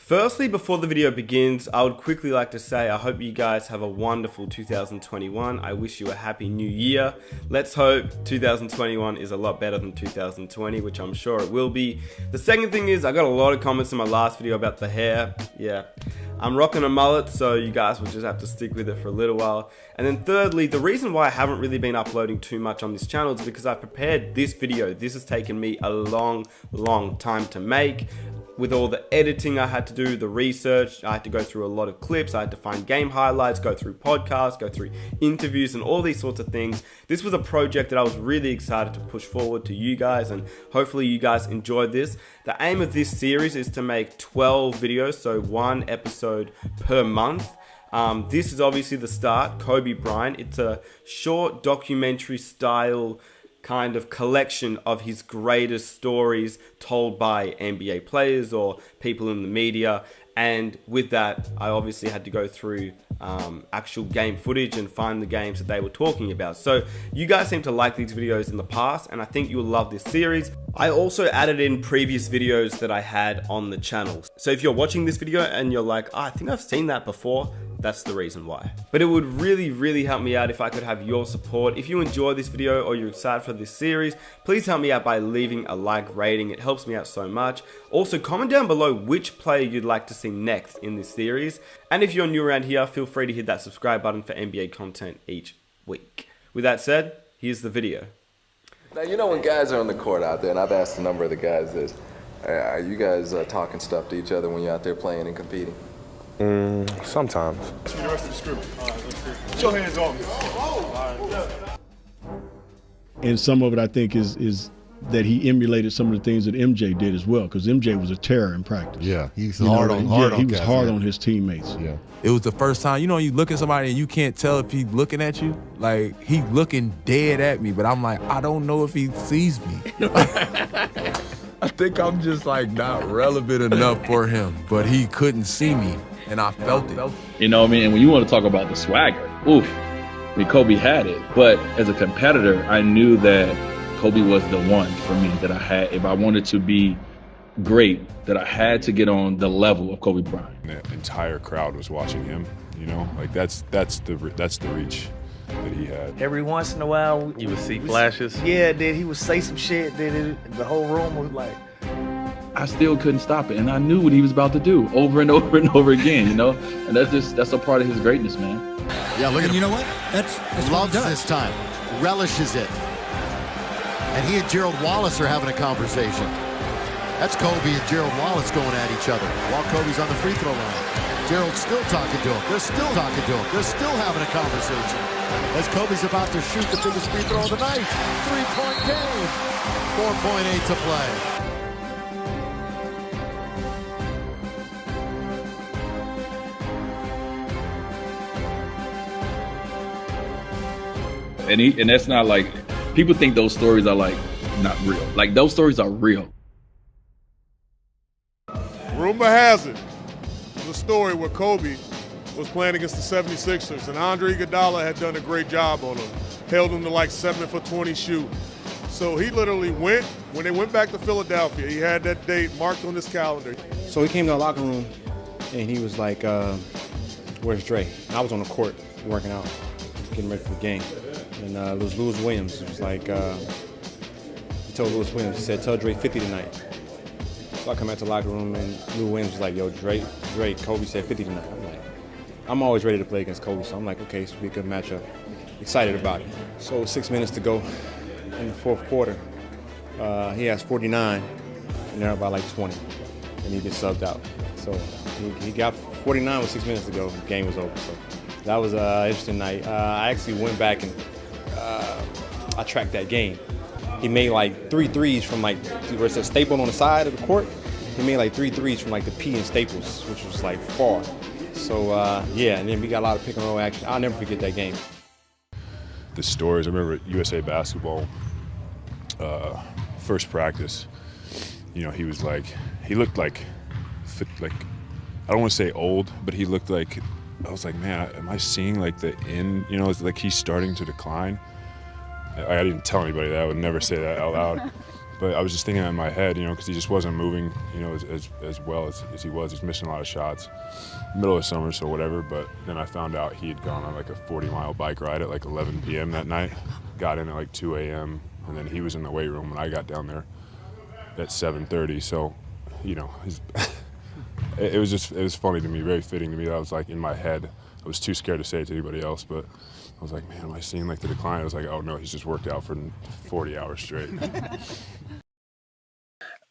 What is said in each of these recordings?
Firstly, before the video begins, I would quickly like to say I hope you guys have a wonderful 2021. I wish you a happy new year. Let's hope 2021 is a lot better than 2020, which I'm sure it will be. The second thing is, I got a lot of comments in my last video about the hair. Yeah, I'm rocking a mullet, so you guys will just have to stick with it for a little while. And then thirdly, the reason why I haven't really been uploading too much on this channel is because I prepared this video. This has taken me a long time to make. With all the editing I had to do, the research, I had to go through a lot of clips, I had to find game highlights, go through podcasts, go through interviews and all these sorts of things. This was a project that I was really excited to push forward to you guys, and hopefully you guys enjoyed this. The aim of this series is to make 12 videos, so 1 episode per month. This is obviously the start, Kobe Bryant. It's a short documentary style kind of collection of his greatest stories told by NBA players or people in the media. And with that, I obviously had to go through actual game footage and find the games that they were talking about. So you guys seem to like these videos in the past, and I think you'll love this series. I also added in previous videos that I had on the channel. So if you're watching this video and you're like, oh, I think I've seen that before, that's the reason why. But it would really help me out if I could have your support. If you enjoy this video or you're excited for this series, please help me out by leaving a like rating. It helps me out so much. Also, comment down below which player you'd like to see next in this series. And if you're new around here, feel free to hit that subscribe button for NBA content each week. With that said, here's the video. Now, you know when guys are on the court out there, and I've asked a number of the guys this, are you guys talking stuff to each other when you're out there playing and competing? Sometimes. The rest of the script. All right, let's see. Put your hands on me. And some of it, I think, is that he emulated some of the things that MJ did as well, because MJ was a terror in practice. Yeah, he's hard on his teammates. Yeah. It was the first time, you know, you look at somebody and you can't tell if he's looking at you. Like, he looking dead at me, but I'm like, I don't know if he sees me. I think I'm just like not relevant enough for him, but he couldn't see me, and I felt it. You know what I mean? And when you want to talk about the swagger, oof, I mean, Kobe had it. But as a competitor, I knew that Kobe was the one for me that I had. If I wanted to be great, that I had to get on the level of Kobe Bryant. The entire crowd was watching him. You know, like that's the reach that he had. Every once in a while, you would see flashes. Yeah, then he would say some shit. Then the whole room was like. I still couldn't stop it, and I knew what he was about to do over and over and over again. You know, and that's a part of his greatness, man. Yeah, look at you know what? That's loves this time, relishes it, and he and Gerald Wallace are having a conversation. That's Kobe and Gerald Wallace going at each other while Kobe's on the free throw line. Gerald's still talking to him. They're still talking to him. They're still having a conversation. As Kobe's about to shoot the biggest free throw of the night. 3-point game. 4.8 to play. And that's not like, people think those stories are like not real. Like, those stories are real. Rumor has it, the story where Kobe was playing against the 76ers, and Andre Iguodala had done a great job on him, held him to like 7 for 20 shoot. So he literally went, when they went back to Philadelphia, he had that date marked on his calendar. So he came to the locker room, and he was like, where's Dre? And I was on the court working out, getting ready for the game. And it was Lewis Williams. It was like, he told Lewis Williams, he said, tell Dre 50 tonight. So I come out to the locker room, and Lewis Williams was like, yo, Dre, Kobe said 50 tonight. I'm like, I'm always ready to play against Kobe, so I'm like, okay, this will be a good matchup. Excited about it. So 6 minutes to go in the fourth quarter. He has 49, and they're about like 20, and he gets subbed out. So he got 49 with 6 minutes to go. The game was over. So that was an interesting night. I actually went back and I tracked that game. He made like 3 threes from like, where it says Staple on the side of the court. He made like 3 threes from like the P in Staples, which was like far. So yeah, and then we got a lot of pick and roll action. I'll never forget that game. The stories, I remember USA Basketball, first practice, you know, he was like, he looked like, I don't want to say old, but he looked like, I was like, man, am I seeing like the end, you know, it's like he's starting to decline. I didn't tell anybody that, I would never say that out loud. But I was just thinking in my head, you know, because he just wasn't moving, you know, as well as he was. He's missing a lot of shots. Middle of summer, so whatever. But then I found out he had gone on like a 40-mile bike ride at like 11 p.m. that night. Got in at like 2 a.m. and then he was in the weight room when I got down there at 7:30. So, you know, it was funny to me, very fitting to me. That was like in my head. I was too scared to say it to anybody else, but I was like, man, am I seeing like the decline? I was like, oh no, he's just worked out for 40 hours straight.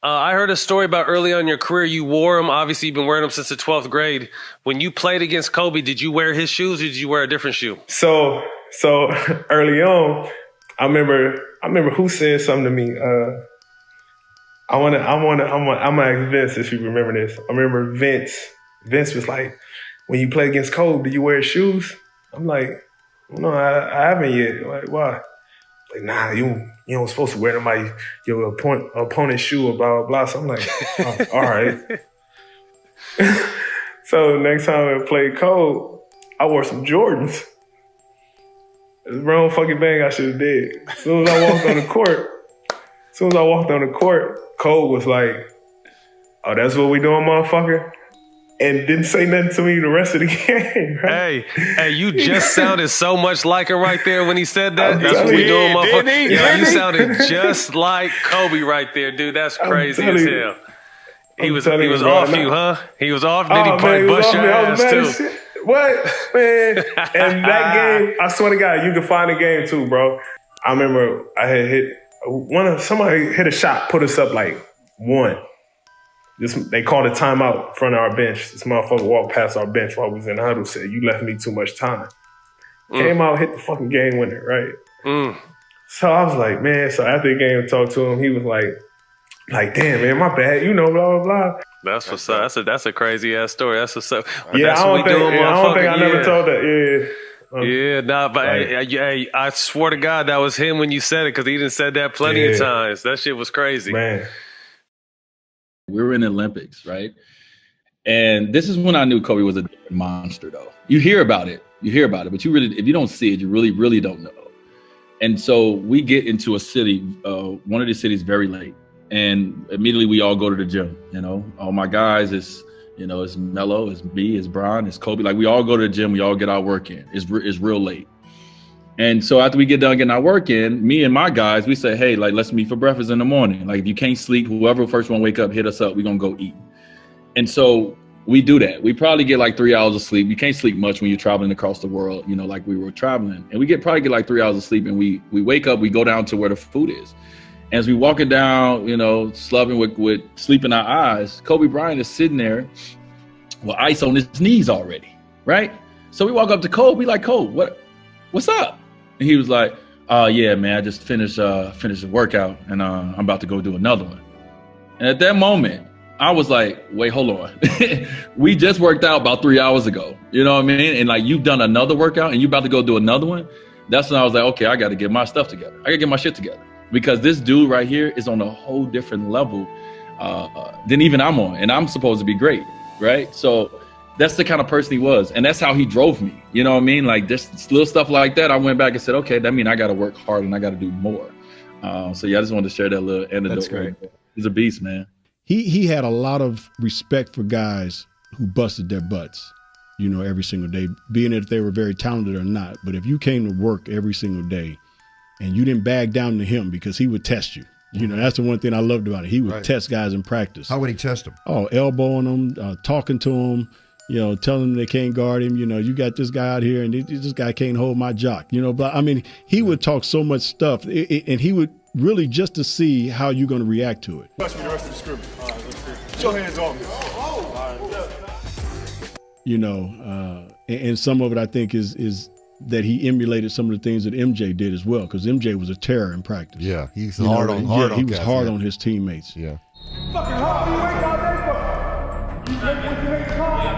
I heard a story about early on in your career, you wore them. Obviously, you've been wearing them since the 12th grade. When you played against Kobe, did you wear his shoes or did you wear a different shoe? So early on, I remember who said something to me. I'm gonna ask Vince if you remember this. I remember Vince was like, when you play against Kobe, do you wear shoes? I'm like, no, I haven't yet. Like, why? Like, nah, you don't supposed to wear them like your opponent's shoe or blah, blah, blah. So I'm like, oh, all right. So next time I played Kobe, I wore some Jordans. It's the wrong fucking thing I should have did. As soon as I walked on the court, Kobe was like, oh, that's what we doing, motherfucker? And didn't say nothing to me the rest of the game. Right? Hey, you just sounded so much like him right there when he said that. That's what we doing, motherfucker. Yeah, you sounded just like Kobe right there, dude. That's crazy as hell. He was off you, huh? He was off. Did he probably bust your ass too? What, man? And that game, I swear to God, you can find the game too, bro. I remember I had hit somebody hit a shot, put us up like 1. They called a timeout in front of our bench. This motherfucker walked past our bench while we was in the huddle, said, you left me too much time. Came out, hit the fucking game winner, right? So I was like, man, so after the game, I talked to him, he was like, damn, man, my bad, you know, blah, blah, blah. That's what's up. That's a crazy ass story. That's what's up. Yeah, I don't think I never told that. Yeah. I swear to God, that was him when you said it, because he done said that plenty of times. That shit was crazy. Man. We were in the Olympics, right? And this is when I knew Kobe was a monster, though. You hear about it, but you really, if you don't see it, you really, really don't know. And so we get into a city, one of the cities very late. And immediately we all go to the gym, you know. All my guys, it's Melo, it's me, it's Bryant, it's Kobe. Like, we all go to the gym, we all get our work in. It's real late. And so after we get done getting our work in, me and my guys, we say, hey, like, let's meet for breakfast in the morning. Like, if you can't sleep, whoever first one wake up, hit us up. We're going to go eat. And so we do that. We probably get like 3 hours of sleep. You can't sleep much when you're traveling across the world, you know, like we were traveling. And we probably get like 3 hours of sleep. And we wake up, we go down to where the food is. And as we walking down, you know, slubbing with sleep in our eyes, Kobe Bryant is sitting there with ice on his knees already, right? So we walk up to Kobe, we like, Kobe, what's up? And he was like, yeah, man, I just finished the workout and I'm about to go do another one. And at that moment, I was like, wait, hold on. We just worked out about 3 hours ago. You know what I mean? And like, you've done another workout and you about to go do another one. That's when I was like, okay, I got to get my stuff together. I got to get my shit together, because this dude right here is on a whole different level than even I'm on. And I'm supposed to be great, right? So that's the kind of person he was. And that's how he drove me. You know what I mean? Like, just little stuff like that. I went back and said, okay, that means I got to work hard and I got to do more. So yeah, I just wanted to share that little anecdote. That's great. He's a beast, man. He had a lot of respect for guys who busted their butts, you know, every single day, being if they were very talented or not. But if you came to work every single day and you didn't bag down to him, because he would test you. You know, that's the one thing I loved about it. He would test guys in practice. How would he test them? Oh, elbowing them, talking to them, you know, telling them they can't guard him. You know, you got this guy out here and this guy can't hold my jock. You know, but I mean, he would talk so much stuff and he would really just to see how you're going to react to it. Touch me the rest of the scrimmage. All right, let's see. Put your hands on me. You know, and some of it I think is that he emulated some of the things that MJ did as well, because MJ was a terror in practice. Yeah, he's hard on guys. He was hard on his teammates. Yeah. Fucking hard. You ain't got that. You make what you ain't called.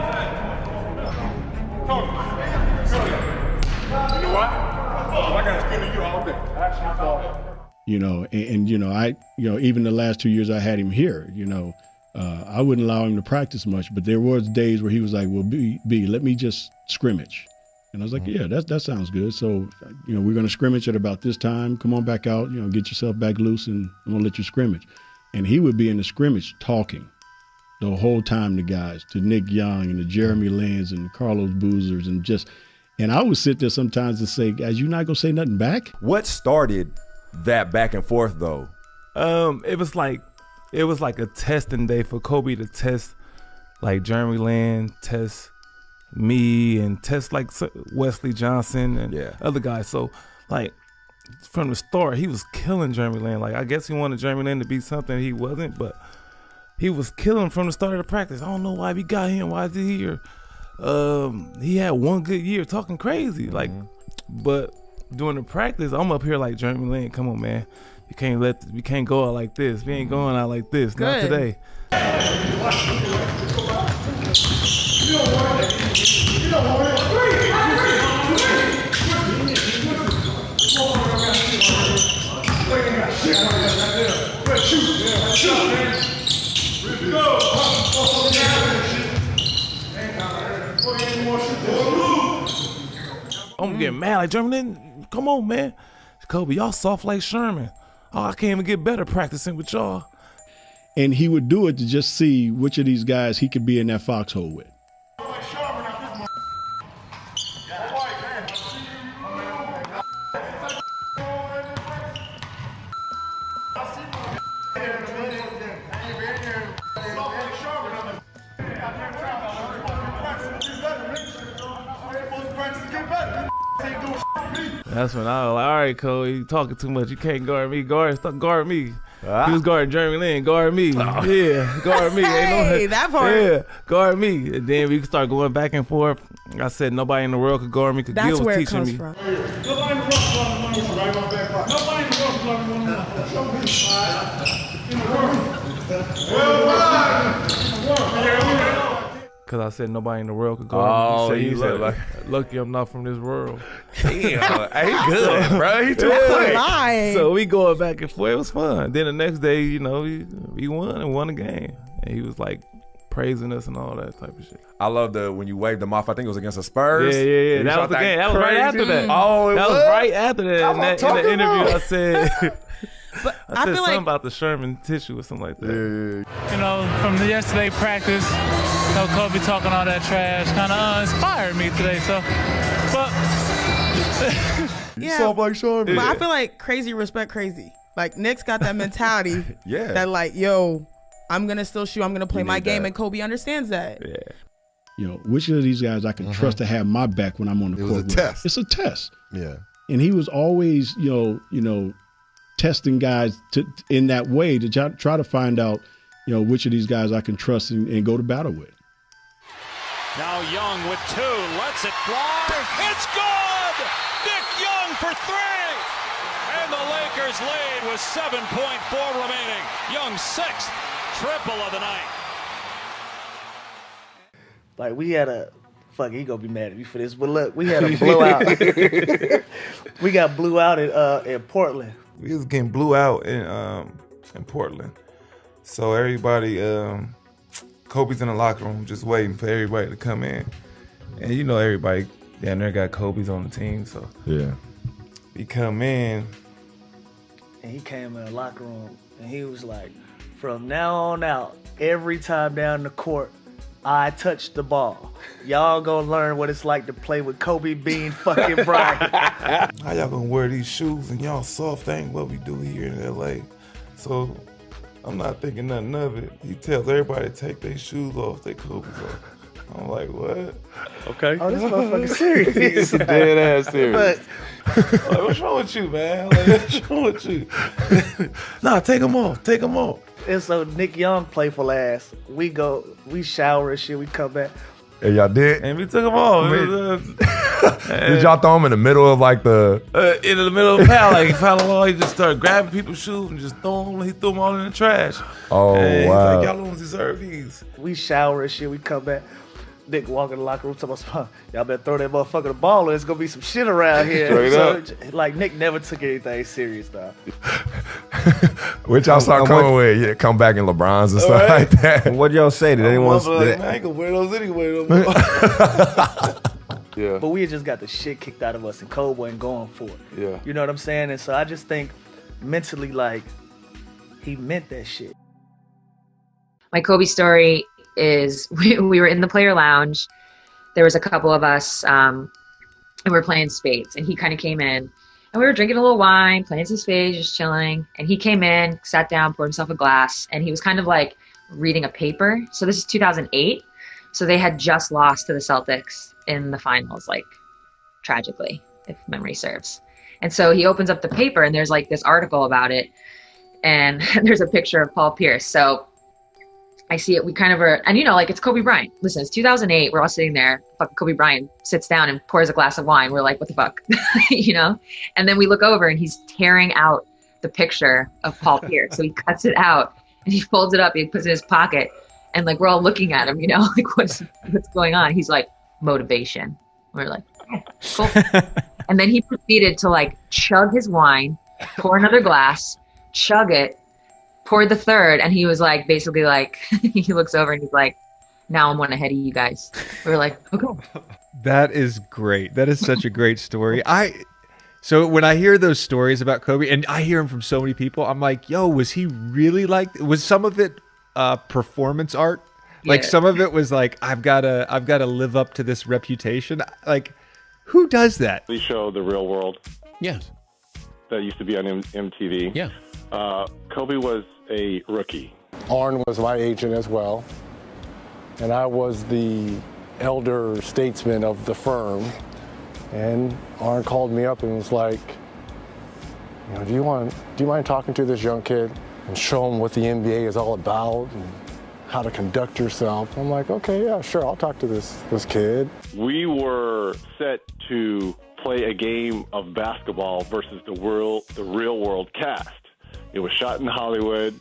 You know what? I got to spend you all day. Actually, you know, and you know, even the last 2 years I had him here, you know, I wouldn't allow him to practice much, but there was days where he was like, well, B, let me just scrimmage. And I was like, yeah, that sounds good. So, we're going to scrimmage at about this time. Come on back out, get yourself back loose, and I'm going to let you scrimmage. And he would be in the scrimmage talking the whole time to guys, to Nick Young and to Jeremy Lins and Carlos Boozers, and I would sit there sometimes and say, guys, you not going to say nothing back? What started that back and forth, though? It was like a testing day for Kobe to test, like Jeremy Lin, test me, and test like Wesley Johnson and other guys. So like from the start, he was killing Jeremy Lin. Like I guess he wanted Jeremy Lin to be something he wasn't, but he was killing from the start of the practice. I don't know why we got him. Why is he here? He had one good year talking crazy, like, but during the practice, I'm up here like Jeremy Lin. Come on, man. We can't go out like this. We ain't going out like this. Good. Not today. I'm getting mad like Jeremy, come on, man. Kobe, y'all soft like Sherman. Oh, I can't even get better practicing with y'all. And he would do it to just see which of these guys he could be in that foxhole with. That's when I was like, all right, Cole, you talking too much. You can't guard me. Guard me. He was guarding Jeremy Lin. Guard me. Oh. Yeah, guard me. Hey, that part. Yeah, guard me. And then we start going back and forth. I said nobody in the world could guard me. Because Gil was teaching me. From. Nobody in the world could guard me. Nobody in the world could guard me. In the world. Cause I said nobody in the world could guard me. He said like, lucky I'm not from this world. Damn, he good, bro. He too quick. So we going back and forth. It was fun. Then the next day, we won the game, and he was like praising us and all that type of shit. I love when you waved them off. I think it was against the Spurs. Yeah. That was the game. That was right after that. Oh, that was right after that. In the interview, I said. But I said feel something like about the Sherman tissue or something like that. From the yesterday practice, Kobe talking all that trash kind of inspired me today. So, but you soft like Sherman. But I feel like crazy respect crazy. Like Nick's got that mentality. Yeah. That like, yo, I'm gonna still shoot. I'm gonna play my game, and Kobe understands that. Yeah. Which of these guys I can trust to have my back when I'm on the court? It was a test. It's a test. Yeah. And he was always, testing guys in that way to try to find out, which of these guys I can trust and go to battle with. Now Young with two, lets it fly. It's good! Nick Young for three! And the Lakers lead with 7.4 remaining. Young's sixth triple of the night. Like we had he gonna be mad at me for this, but look, we had a blowout. We got blew out in Portland. We was getting blew out in Portland. So everybody, Kobe's in the locker room just waiting for everybody to come in. And everybody down there got Kobe's on the team, so yeah. We come in. And he came in the locker room and he was like, from now on out, every time down the court, I touch the ball. Y'all gonna learn what it's like to play with Kobe Bean fucking Bryant. How y'all gonna wear these shoes and y'all soft? Ain't what we do here in LA. So I'm not thinking nothing of it. He tells everybody to take their shoes off, their Kobe's off. I'm like, what? Okay. Oh, this motherfucker serious. He's dead ass serious. Like, what's wrong with you, man? Like, what's wrong with you? Nah, take them off. Take them off. And so Nick Young, playful ass, we shower and shit, we come back. And y'all did? And we took them off. Did y'all throw them in the middle of like the... in the middle of foul. Like, foul, he just started grabbing people's shoes and just throwing them. He threw them all in the trash. Oh, and wow. He's like, y'all don't deserve these. We shower and shit, we come back. Nick walk in the locker room talking about, y'all better throw that motherfucker the ball or it's gonna be some shit around here. So, like, Nick never took anything serious, though. Which y'all start coming with, yeah, come back in LeBrons and stuff like that. What y'all say? Did anyone? I ain't gonna wear those anyway. Yeah. But we had just got the shit kicked out of us, and Kobe wasn't going for it. Yeah. You know what I'm saying? And so I just think mentally, like, he meant that shit. My Kobe story is we were in the player lounge. There was a couple of us, and we were playing spades. And he kind of came in, and we were drinking a little wine, playing some spades, just chilling. And he came in, sat down, poured himself a glass, and he was kind of like reading a paper. So this is 2008. So they had just lost to the Celtics in the finals, like tragically, if memory serves. And so he opens up the paper, and there's like this article about it. And there's a picture of Paul Pierce. So I see it. We kind of are, and you know, like, it's Kobe Bryant. Listen, it's 2008. We're all sitting there. Fucking Kobe Bryant sits down and pours a glass of wine. We're like, what the fuck? You know? And then we look over, and he's tearing out the picture of Paul Pierce. So he cuts it out, and he folds it up. He puts it in his pocket. And like, we're all looking at him, you know, like, what's going on? He's like, motivation. We're like, oh, cool. And then he proceeded to like chug his wine, pour another glass, chug it, poured the third, and he was like, basically like, he looks over and he's like, now I'm one ahead of you guys. We were like, okay. That is great. That is such a great story. So when I hear those stories about Kobe, and I hear them from so many people, I'm like, yo, was he really like, was some of it performance art? Like, some of it was like, I've got to live up to this reputation. Like, who does that? The show The Real World. Yes. That used to be on MTV. Yeah. Kobe was a rookie. Arn was my agent as well, and I was the elder statesman of the firm. And Arn called me up and was like, you know, do you mind talking to this young kid and show him what the NBA is all about and how to conduct yourself? I'm like, okay, yeah, sure, I'll talk to this kid. We were set to play a game of basketball versus the real world cast. It was shot in Hollywood,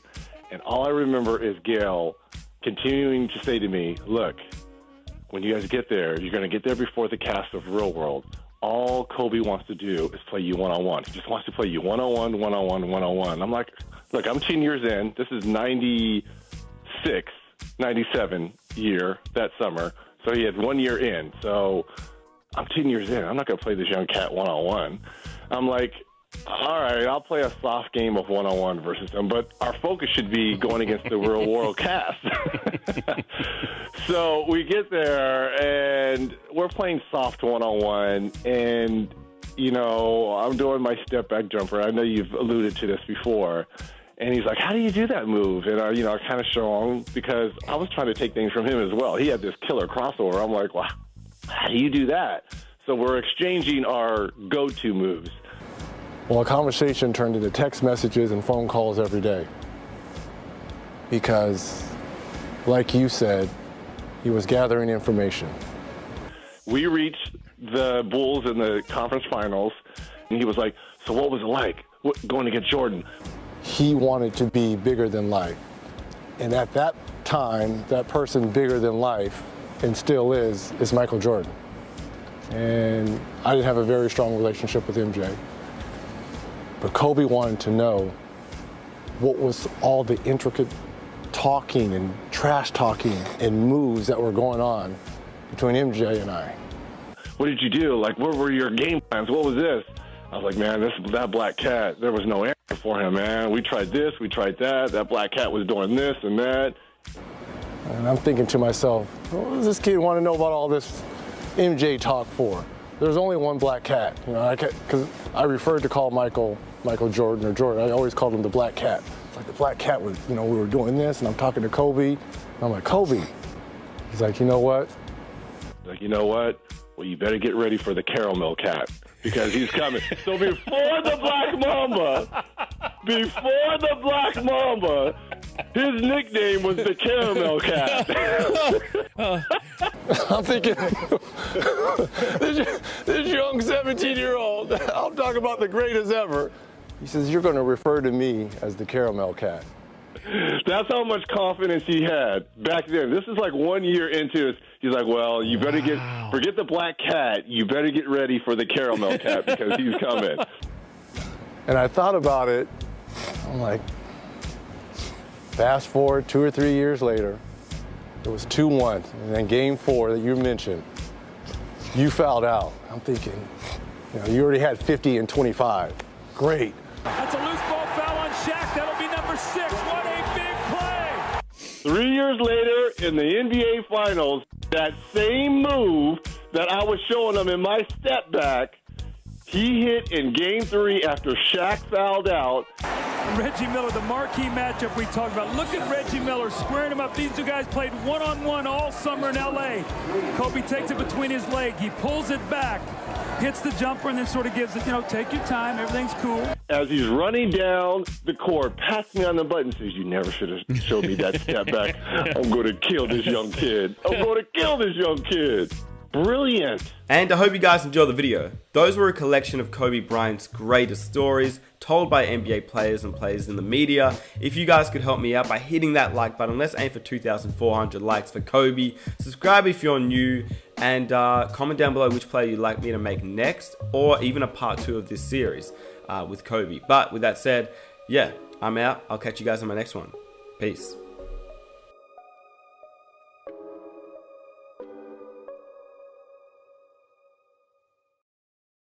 and all I remember is Gail continuing to say to me, look, when you guys get there, you're going to get there before the cast of Real World. All Kobe wants to do is play you one-on-one. He just wants to play you one-on-one, one-on-one, one-on-one. I'm like, look, I'm 10 years in. This is 96, 97 year, that summer. So he had 1 year in. So I'm 10 years in. I'm not going to play this young cat one-on-one. I'm like, all right, I'll play a soft game of one-on-one versus him, but our focus should be going against the real world cast. So we get there, and we're playing soft one-on-one, and, you know, I'm doing my step-back jumper. I know you've alluded to this before. And he's like, how do you do that move? And, I kind of show him, because I was trying to take things from him as well. He had this killer crossover. I'm like, well, how do you do that? So we're exchanging our go-to moves. Well, a conversation turned into text messages and phone calls every day. Because, like you said, he was gathering information. We reached the Bulls in the conference finals, and he was like, so what was it like going against Jordan? He wanted to be bigger than life. And at that time, that person bigger than life, and still is Michael Jordan. And I didn't have a very strong relationship with MJ. But Kobe wanted to know what was all the intricate talking and trash talking and moves that were going on between MJ and I. What did you do? Like, what were your game plans? What was this? I was like, man, that black cat, there was no answer for him, man. We tried this, we tried that. That black cat was doing this and that. And I'm thinking to myself, what does this kid want to know about all this MJ talk for? There's only one black cat, because I referred to call Michael Jordan or Jordan. I always called him the black cat. It's like the black cat was, we were doing this, and I'm talking to Kobe. And I'm like, Kobe. He's like, you know what? Like, you know what? Well, you better get ready for the caramel cat, because he's coming. So before the Black Mamba, his nickname was the Caramel Cat. I'm thinking, this young 17-year-old, I'm talking about the greatest ever. He says, you're going to refer to me as the Caramel Cat. That's how much confidence he had back then. This is like 1 year into it. He's like, well, you better forget the black cat. You better get ready for the caramel cat, because he's coming. And I thought about it. I'm like, fast forward 2 or 3 years later, it was 2-1. And then game 4 that you mentioned, you fouled out. I'm thinking, you already had 50 and 25. Great. That's a loose ball foul on Shaq. That'll be number 6. What a big play. 3 years later in the NBA Finals, that same move that I was showing them in my step back, he hit in Game 3 after Shaq fouled out. Reggie Miller, the marquee matchup we talked about. Look at Reggie Miller squaring him up. These two guys played one-on-one all summer in L.A. Kobe takes it between his leg. He pulls it back, hits the jumper, and then sort of gives it, take your time. Everything's cool. As he's running down the court, pats me on the butt and says, you never should have showed me that step back. I'm going to kill this young kid. I'm going to kill this young kid. Brilliant. And I hope you guys enjoyed the video. Those were a collection of Kobe Bryant's greatest stories told by NBA players and players in the media. If you guys could help me out by hitting that like button, let's aim for 2,400 likes for Kobe. Subscribe if you're new, and comment down below which player you'd like me to make next, or even a part 2 of this series with Kobe. But with that said, yeah, I'm out. I'll catch you guys on my next one. Peace.